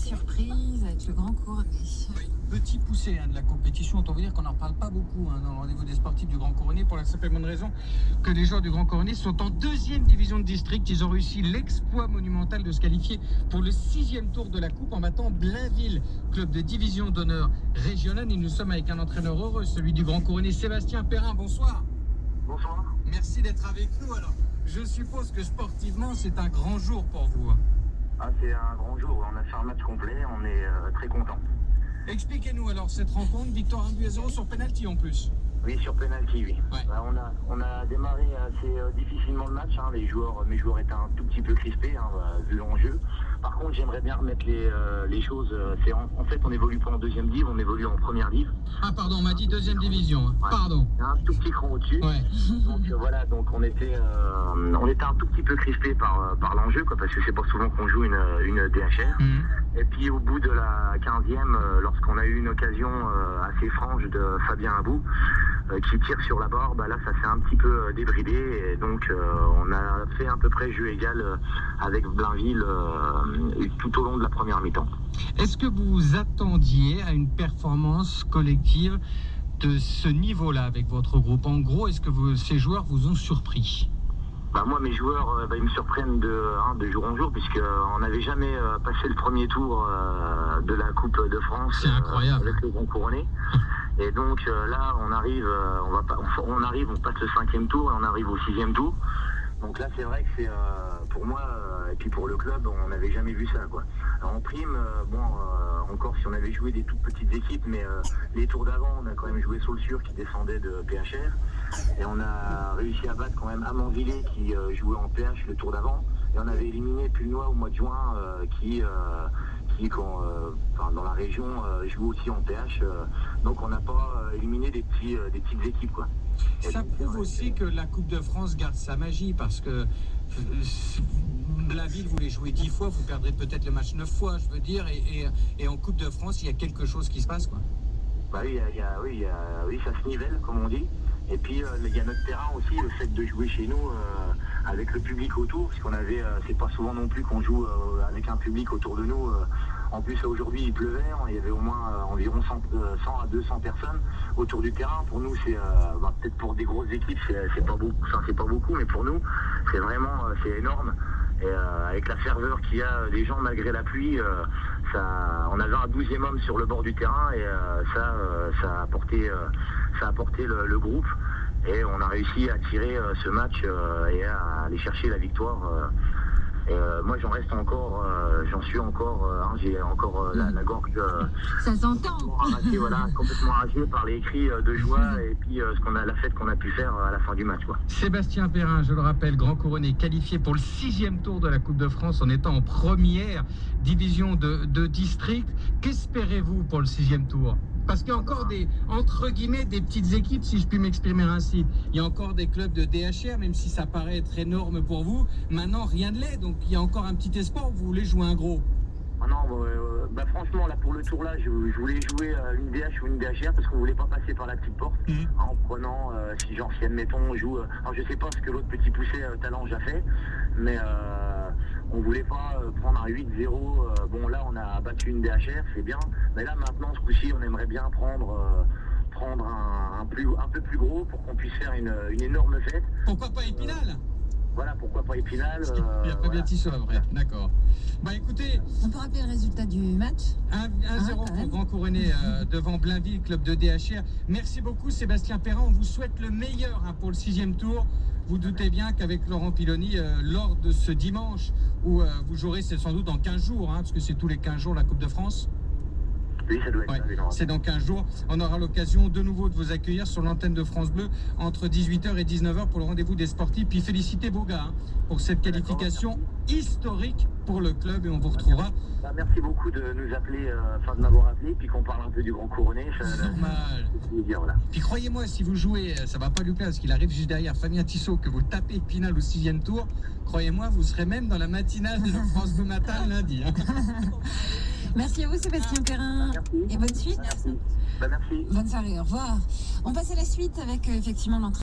surprise avec le Grand Couronné. Oui, petit poussé de la compétition. Autant vous dire qu'on n'en parle pas beaucoup dans le rendez-vous des sportifs du Grand Couronné, pour la simple bonne raison que les joueurs du Grand Couronné sont en 2e division de district. Ils ont réussi l'exploit monumental de se qualifier pour le 6e tour de la Coupe en battant Blainville, club de division d'honneur régionale. Et nous sommes avec un entraîneur heureux, celui du Grand Couronné, Sébastien Perrin. Bonsoir. Bonsoir. Merci d'être avec nous. Alors, je suppose que sportivement, c'est un grand jour pour vous. Ah, c'est un grand jour. On a fait un match complet. On est très contents. Expliquez-nous alors cette rencontre. Victoire 1-0 sur penalty en plus. Oui, sur penalty, oui. Ouais. On a démarré assez difficilement le match. Mes joueurs étaient un tout petit peu crispés, vu l'enjeu. Par contre, j'aimerais bien remettre les choses. En fait, on évolue pas en 2e div, on évolue en 1re div. Ah pardon, on m'a dit 2e division. Ouais. Pardon. Un tout petit cran au-dessus. Ouais. Donc voilà, donc on était un tout petit peu crispés par l'enjeu, parce que c'est pas souvent qu'on joue une DHR. Et puis au bout de la 15e, lorsqu'on a eu une occasion assez franche de Fabien Abou, qui tire sur la barre, là ça s'est un petit peu débridé, et donc on a fait à peu près jeu égal avec Blainville tout au long de la première mi-temps. Est-ce que vous vous attendiez à une performance collective de ce niveau-là avec votre groupe? En gros, est-ce que ces joueurs vous ont surpris? Moi, mes joueurs, ils me surprennent de jour en jour, puisqu'on n'avait jamais passé le 1er tour de la Coupe de France. C'est incroyable. Avec le Grand Couronné. Et donc là, on passe le 5e tour et on arrive au 6e tour. Donc là, c'est vrai que c'est pour moi et puis pour le club, on n'avait jamais vu ça, quoi. Alors, en prime, encore si on avait joué des toutes petites équipes, mais les tours d'avant, on a quand même joué Saulsure qui descendait de PHR, et on a réussi à battre quand même Amanvillers qui jouait en PH le tour d'avant, et on avait éliminé Pulnois au mois de juin qui dans la région joue aussi en PH, donc on n'a pas éliminé des petites équipes, quoi. Ça prouve aussi que la Coupe de France garde sa magie, parce que Blainville voulait jouer 10 fois, vous perdrez peut-être le match 9 fois, je veux dire, et en Coupe de France, il y a quelque chose qui se passe, quoi. Oui, ça se nivelle, comme on dit. Et puis il y a notre terrain aussi, le fait de jouer chez nous avec le public autour, parce qu'on avait, c'est pas souvent non plus qu'on joue avec un public autour de nous. En plus aujourd'hui il pleuvait, il y avait au moins environ 100 à 200 personnes autour du terrain. Pour nous c'est peut-être pour des grosses équipes c'est pas beaucoup, mais pour nous c'est vraiment c'est énorme. Et avec la ferveur qu'il y a des gens malgré la pluie, on avait un 12e homme sur le bord du terrain, et ça a apporté le groupe, et on a réussi à tirer ce match et à aller chercher la victoire. Moi j'en suis encore, j'ai encore la gorge. Ça s'entend. Complètement arrachée par les cris de joie et puis la fête qu'on a pu faire à la fin du match, quoi. Sébastien Perrin, je le rappelle, Grand Couronné qualifié pour le 6e tour de la Coupe de France en étant en 1re division de district. Qu'espérez-vous pour le 6e tour? Parce qu'il y a encore entre guillemets, des petites équipes, si je puis m'exprimer ainsi. Il y a encore des clubs de DHR, même si ça paraît être énorme pour vous. Maintenant, rien ne l'est, donc il y a encore un petit espoir, vous voulez jouer un gros? Franchement, là, pour le tour, là, je voulais jouer une DH ou une DHR, parce qu'on voulait pas passer par la petite porte, en prenant, si admettons, on joue... alors, je sais pas ce que l'autre petit poussé Talange a fait, mais on voulait pas prendre un 8-0. Là, on a battu une DHR, c'est bien, mais là, maintenant, ce coup-ci, on aimerait bien prendre un peu plus gros pour qu'on puisse faire une énorme fête. Pourquoi pas Épinal? Voilà, pourquoi pas Épinal. Il y a Fabien Tissot après, d'accord. Écoutez... On peut rappeler le résultat du match? 1-0 pour Grand Couronné devant Blainville, club de DHR. Merci beaucoup Sébastien Perrin, on vous souhaite le meilleur pour le 6e tour. Vous doutez bien qu'avec Laurent Piloni, lors de ce dimanche, où vous jouerez, c'est sans doute dans 15 jours, parce que c'est tous les 15 jours la Coupe de France. Oui, ça doit être c'est dans 15 jours. On aura l'occasion de nouveau de vous accueillir sur l'antenne de France Bleu entre 18h et 19h pour le rendez-vous des sportifs. Puis félicitez vos gars pour cette qualification historique pour le club, et on vous retrouvera. Merci beaucoup de nous appeler, de m'avoir appelé, puis qu'on parle un peu du Grand Couronné. C'est normal. Puis croyez-moi, si vous jouez, ça va pas lui plaire, parce qu'il arrive juste derrière Fabien Tissot, que vous tapez Épinal au 6e tour. Croyez-moi, vous serez même dans la matinale de France Bleu Matin lundi. Merci à vous Sébastien Perrin, et bonne suite. Merci. Bonne soirée, au revoir. On passe à la suite avec effectivement l'entraînement.